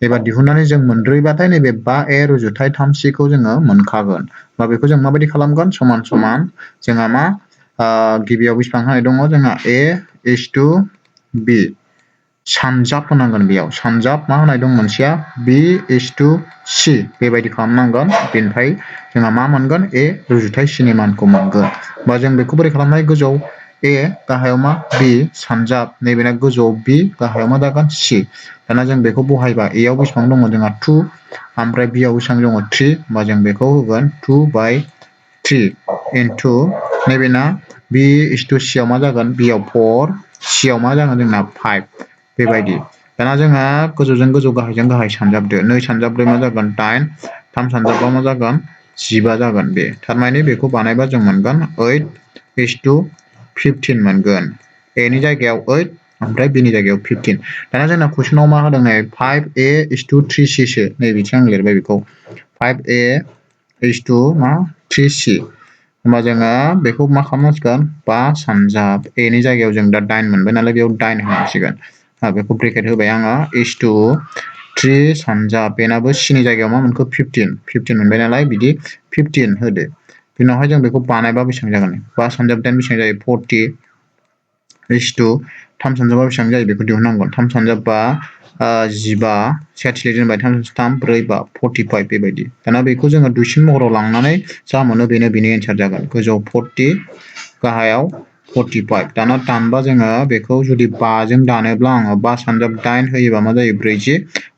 Speaker 1: एबा दिहुननानै जों मोनद्रोयोबाथाय नैबे 5a रुजुथाय 3c खौ जोङो मोनखागोन बा बेखौ जों माबायदि खालामगोन समान समान जोंहा मा गिबियाव बेसेबां होनाय दङ जोंहा a:b सानजाब होनांगोन बेयाव सानजाब मा होनाय दं मोनसेया b:c बेबायदि खालामनांगोन बेनिफ्राय जोंहा मा मोनगोन a रुजुथाय c नि मानखौ मोनगोन बा जों बेखौ बोरै खालामनाय गोजौआव a गाहायाव मा b सानजाब नैबेना गोजौआव b गाहायाव मा जागोन c दाना जों बेखौ बहायबा a आव बेसेबां दङ जोंहा 2 ओमफ्राय b आव बेसेबां दङ 3 होमबा जों बेखौ होगोन 2/3 इनटु नैबेना b:c आव मा जागोन b आव 4 c आव मा जागोन जोंना 5 बेबायदि दाना जोंहा गोजौजों गोजौ गाहायजों गाहाय सानजाबदो 2 सानजाबदो मा जागोन 8 3 सानजाबबा मा जागोन 15 जागोन बे थारमाने बेखौ बानायबा जों मोनगोन 8:15 मोनगोन a नि जायगायाव 8 ओमफ्राय b नि जायगायाव 15 दाना जोंना कुइसनाव मा होदों नै 5a:3c सो नै बिथिं आं लिरबाय बेखौ 5a:3c होमबा जोङो बेखौ मा खालामनांसिगोन 5 सानजाब a नि जायगायाव जों दा 9 मोनबाय नालाय बेयाव 9 होनांसिगोन बेखौ ब्रेकेट होबाय आङो 3 सानजाब बेनाबो c नि जायगायाव मा मोनखो 15 मोनबाय नालाय बिदि 15 होदो बिनि उनावहाय जों बेखौ बानायबा बेसेबां जागोन 5 सानजाब 10 बेसेबां जायो 40 3 सानजाबा बेसेबां जायो बेखौ दिहुननांगोन 3 सानजाबा 15 सेथिले दोनबाय 3 3 4 5 45 बेबायदि दाना बेखौ जोङो दुइसिन महराव लांनानै जा मोनो बेनो बेनि एन्सार जागोन गोजौआव 40 गाहायाव 45 दाना दानबा जोङो बेखौ जुदि 5 जों दानोब्ला आङो 5 सानजाब 8 होयोबा मा जायो 40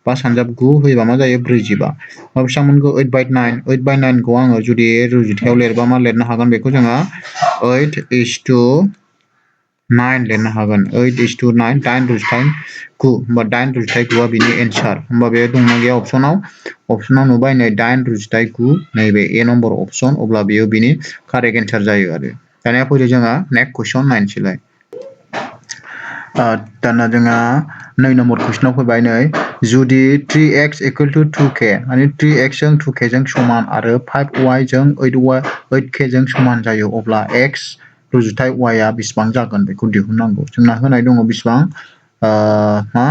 Speaker 1: 5 सानजाब 9 होयोबा मा जायो 45 बेसेबां मोनगौ 8/9 खौ आङो जुदि रुजुथायाव लिरबा मा लिरनो हागोन बेखौ जोङो 8:9 लिरनो हागोन 8:9 8 रुजुथाय 9 होमबा 8 रुजुथाय 9 आ बिनि एन्सार होमबा बे दंना गैया अपसनाव नुबाय नै 8 रुजुथाय 9 नैबे ए नम्बर अपसन अब्ला बेयो बिनि कारेक्ट एन्सार जायो आरो दानिया फैदो जोङो नेक्स्ट कुइसन नायनोसैलाय दाना जोंहा 2 नम्बर कुइसनाव फैबाय नै जुदि 3x equal to 2k माने 3x जों 2k जों समान आरो 5y जों 8k जों समान जायो अब्ला x रुजुथाय y आ बेसेबां जागोन बेखौ दिहुननांगौ जोंना होनाय दङ बेसेबां मा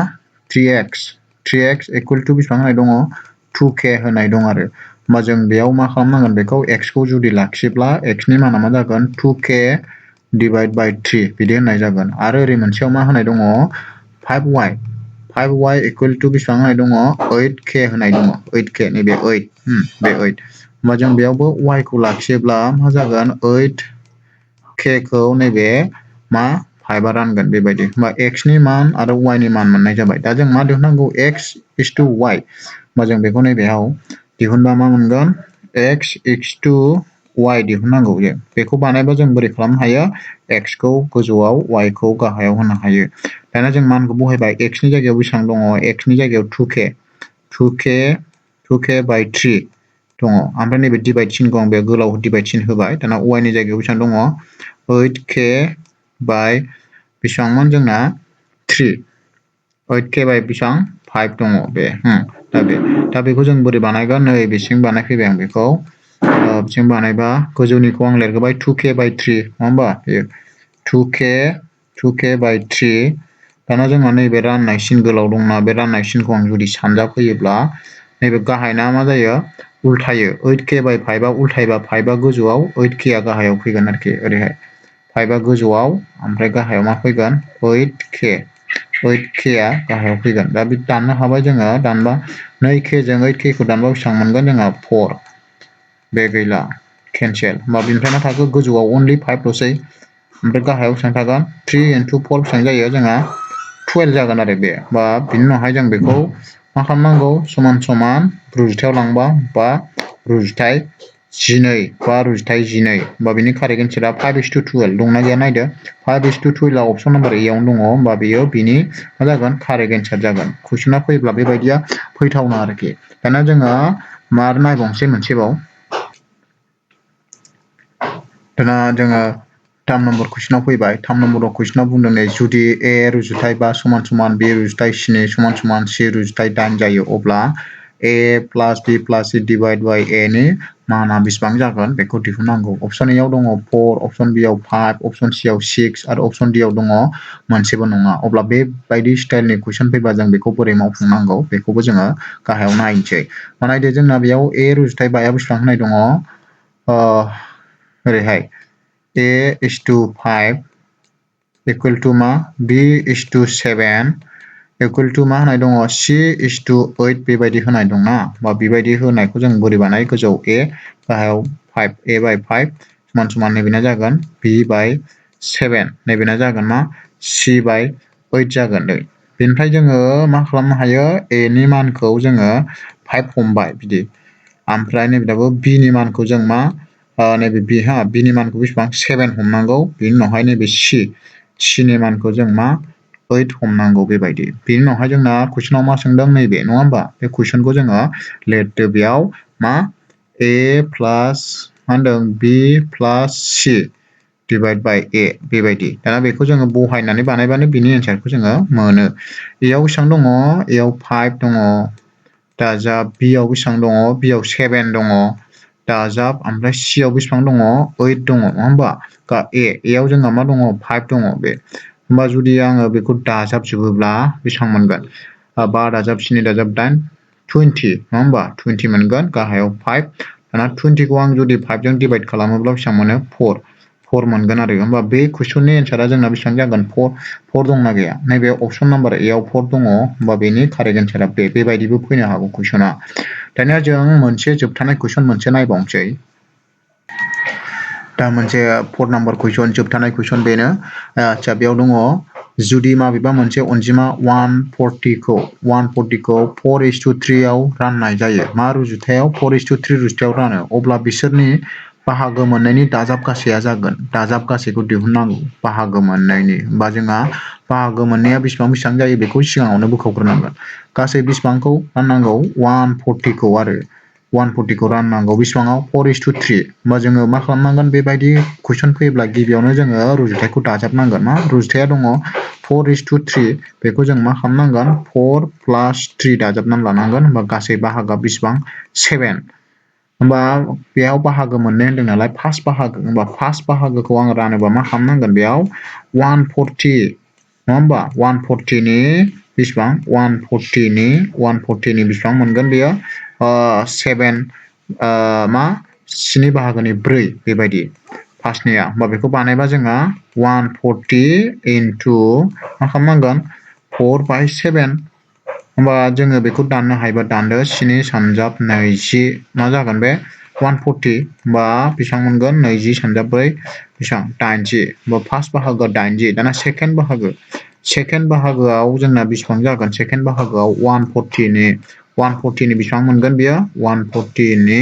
Speaker 1: 3x equal to बेसेबां होनाय दङ 2k होनाय दं आरो होमबा जों बेयाव मा खालामनांगोन बेखौ x खौ जुदि लाखियोब्ला x नि माना मा जागोन 2k डिवाइड बाय 3 बिदि होननाय जागोन आरो ओरै मोनसेयाव मा होनाय दङ 5y equal to बेसेबां होनाय दङ 8k होनाय दङ 8k नैबे 8 बे 8 होमबा जों बेयावबो y खौ लाखियोब्ला मा जागोन 8k खौ नैबे मा 5 आ रानगोन बेबायदि होमबा x नि मान आरो y नि मान मोननाय जाबाय दा जों मा दिहुननांगौ x is to y होमबा जों बेखौ नैबेयाव दिहुनबा मा मोनगोन x is to y दिहुननांगौ बेखौ बानायबा जों बोरै खालामनो हायो x खौ गोजौआव y खौ गाहायाव होनो हायो दाना जों मानखौ बहायबाय x नि जायगायाव बेसेबां दङ x नि जायगायाव 2k by 3 दङ ओमफ्राय नैबे डिभाइड सिनखौ आं बे गोलाव डिभाइड सिन होबाय दाना y नि जायगायाव बेसेबां दङ 8k by बेसेबांमोन जोंना 3 8k by बेसेबां 5 दङ बे दा बेखौ जों बोरै बानायगोन नै बेसिम बानायफैबाय आं बेखौ बिथिं बानायबा गोजौनिखौ आं लिरबाय 2k by 3 नङा होमबा बेयो 2k by 3 दाना जोंहा नैबे राननाय सिन गोलाव दंना बे राननाय सिनखौ आं जुदि सानजाफैयोब्ला नैबे गाहायना मा जायो उल्थायो 8k by 5 आ उल्थायबा 5 आ गोजौआव 8k आ गाहायाव फैगोन आरोखि ओरैहाय 5 आ गोजौआव ओमफ्राय गाहायाव मा फैगोन 8k आ गाहायाव फैगोन दा बे दाननो हाबाय जोङो दानबा 2k जों 8k खौ दानबा बेसेबां मोनगोन जोंहा 4 बे गैला केन्सेल होमबा बेनिफ्राय मा थाखो गोजौआव अनलि 5 ल'सै ओमफ्राय गाहायाव बेसेबां थागोन 3 into 4 बेसेबां जायो जोंहा 12 जागोन आरो बे बा बिनि उनावहाय जों बेखौ मा खालामनांगौ समान समान रुजुथायाव लांबा बा रुजुथाय 12 बा रुजुथाय 12 होमबा बिनि कारेक्ट एन्सारा 5:12 दंना गैया नायदो 5:12 आ अपसन नाम्बार ए आवनो दङ होमबा बेयो बिनि मा जागोन कारेक्ट एन्सार जागोन कुइसना फैब्ला बेबायदिया फैथावना आरोखि दाना जोङो मार नायबावनोसै मोनसेबाव दाना जोङो 3 नम्बर कुइसनाव फैबाय 3 नम्बर कुइसनाव बुंदों नै जुदि a रुजुथाय 5 समान समान b रुजुथाय 7 समान समान c रुजुथाय 8 जायो अब्ला a plus b plus c divide by a नि माना बेसेबां जागोन बेखौ दिहुननांगौ अपसन ए आव दङ 4 अपसन बी आव 5 अपसन सी आव 6 आरो अपसन डी आव दङ मोनसेबो नङा अब्ला बेबायदि स्टाइलनि कुइसन फैबा जों बेखौ बोरै मावफुंनांगौ बेखौबो जोङो गाहायाव नायनोसै नायदो जोंना बेयाव a रुजुथाय 5 आ बेसेबां होनाय दङ ओरैहाय a is to 5 equal to मा b is to 7 equal to मा होनाय दङ c is to 8 बेबायदि होनाय दंना बा बेबायदि होनायखौ जों बोरै बानाय गोजौआव a गाहायाव 5 a by 5 समान समान नैबेना जागोन b by 7 नैबेना जागोन मा c by 8 जागोन नै बेनिफ्राय जोङो मा खालामनो हायो a नि मानखौ जोङो 5 हमबाय बिदि ओमफ्राय नैबेयावबो b नि मानखौ जों मा नैबे b नि मानखौ बेसेबां 7 हमनांगौ बिनि उनावहाय नैबे c नि मानखौ जों मा 8 हमनांगौ बेबायदि बिनि उनावहाय जोंना कुइसनाव मा सोंदों नैबे नङा होमबा बे कुइसनखौ जोङो लिरदो बेयाव मा a प्लास मा होनदों b plus c divide by a बेबायदि दाना बेखौ जोङो बहायनानै बानायबानो बिनि एन्सारखौ जोङो मोनो a आव बेसेबां दङ a आव 5 दङ दाजाब b आव बेसेबां दङ b आव 7 दङ दाजाब ओमफ्राय c आव बेसेबां दङ 8 दङ नङा होमबा a आव जोंहा मा दङ 5 दङ बे होमबा जुदि आङो बेखौ दाजाबजोबोब्ला बेसेबां मोनगोन 5 दाजाब 7 दाजाब 8 20 नङा होमबा 20 मोनगोन गाहायाव 5 दाना 20 खौ आं जुदि 5 जों डिभाइड खालामोब्ला बेसेबां मोनो 4 मोनगोन आरो होमबा बे कुइसननि एन्सारा जोंना बेसेबां जागोन 4 दंना गैया नैबे अपसन नाम्बार ए आव 4 दङ होमबा बेनि कारेक्ट एन्सारा बेबायदिबो फैनो हागौ कुइसना दानिया जों मोनसे जोबथानाय कुइसन मोनसे नायबावनोसै दा मोनसे 4 नाम्बार कुइसन जोबथानाय कुइसन बेनो आচ্ছা बेयाव दङ जुदि माबेबा मोनसे अनजिमा 140 खौ 4:3 आव राननाय जायो मा रुजुथायाव 4:3 रुजुथायाव रानो अब्ला बिसोरनि बाहागो मोननायनि दाजाब गासैया जागोन दाजाब गासैखौ दिहुननांगौ बाहागो मोननायनि होमबा जोंहा बाहागो मोननाया बेसेबां जायो बेखौ सिगाङावनो बोखावग्रोनांगोन गासै बेसेबांखौ राननांगौ 140 खौ आरो 140 खौ राननांगौ बेसेबाङाव 4:3 होमबा जोङो मा खालामनांगोन बेबायदि कुइसन फैयोब्ला गिबियावनो जोङो रुजुथायखौ दाजाबनांगोन मा रुजुथाया दङ 4:3 बेखौ जों मा खालामनांगोन 4 + 3 दाजाबनानै लानांगोन होमबा गासै बाहागोआ बेसेबां 7 होमबा बेयाव बाहागो मोननै होनदों नालाय फार्स्ट बाहागो होमबा फार्स्ट बाहागोखौ आं रानोबा मा खालामनांगोन बेयाव 140 नङा होमबा 140 नि बेसेबां 140 नि बेसेबां मोनगोन बेयो 7 मा 7 बाहागोनि 4 बेबायदि फार्स्टनिया होमबा बेखौ बानायबा जोंहा 140 into मा खालामनांगोन 4/7 होमबा जोङो बेखौ दाननो हायोबा दानदो 7 सानजाब 20 मा जागोन बे 140 होमबा बेसेबां मोनगोन 20 सानजाब 4 बेसेबां 80 होमबा फार्स्ट बाहागोआ 80 दाना सेकेन्ड बाहागोआव जोंना बेसेबां जागोन सेकेन्ड बाहागोआव 140 नि बेसेबां मोनगोन बेयो 140 नि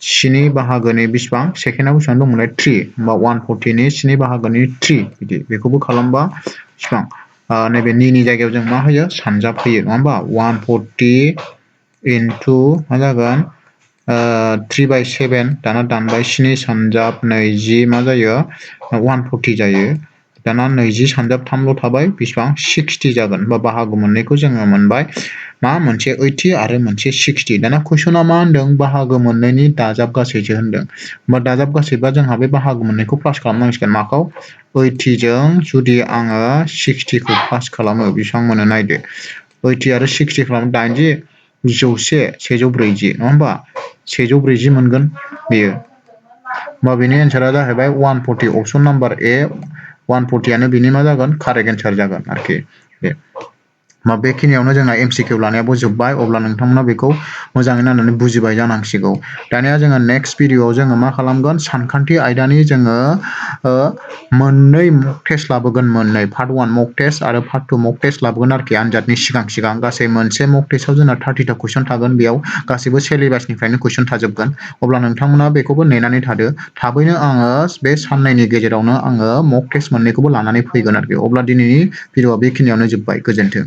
Speaker 1: 7 बाहागोनि बेसेबां सेकेन्डआव बेसेबां दंमोनलाय 3 होमबा 140 नि 7 बाहागोनि 3 बिदि बेखौबो खालामबा बेसेबां नैबे नि जायगायाव जों मा होयो सानजाब होयो नङा होमबा 140 into मा जागोन 3/7 दाना दानबाय 7 सानजाब 20 मा जायो 140 जायो दाना 20 सानजाब 3ल' थाबाय बेसेबां 60 जागोन होमबा बाहागो मोननैखौ जोङो मोनबाय मा मोनसे 80 आरो मोनसे 60 दाना कुइसना मा होनदों बाहागो मोननैनि दाजाब गासैसो होनदों होमबा दाजाब गासैबा जोंहा बे बाहागो मोननैखौ प्लास खालामनांसिगोन माखौ 80 जों जुदि आङो 60 खौ प्लास खालामो बेसेबां मोनो नायदो 80 आरो 60 खालामो 80 140 नङा होमबा 140 मोनगोन बेयो होमबा बेनि एन्सारा जाहैबाय 140 अपसन नाम्बार ए 140 आनो बिनि मा जागोन कारेक्ट एन्सार जागोन आरोखि बे होमबा बेखिनियावनो जोंना एमसिकिउ लानायाबो जोब्बाय अब्ला नोंथांमोना बेखौ मोजाङै नायनानै बुजिबाय जानांसिगौ दानिया जोङो नेक्स्ट भिडिअआव जोङो मा खालामगोन सानखान्थि आयदानि जोङो मोननै मक टेस्ट लाबोगोन मोननै पार्ट 1 मक टेस्ट आरो पार्ट 2 मक टेस्ट लाबोगोन आरोखि आनजादनि सिगां गासै मोनसे मक टेस्टआव जोंना 30टा कुइसन थागोन बेयाव गासैबो सिलेबासनिफ्रायनो कुइसन थाजोबगोन अब्ला नोंथांमोना बेखौबो नेनानै थादो थाबैनो आङो बे साननैनि गेजेरावनो आङो मक टेस्ट मोननैखौबो लानानै फैगोन आरोखि अब्ला दिनैनि भिडिअआ बेखिनियावनो जोब्बाय गोजोन्थों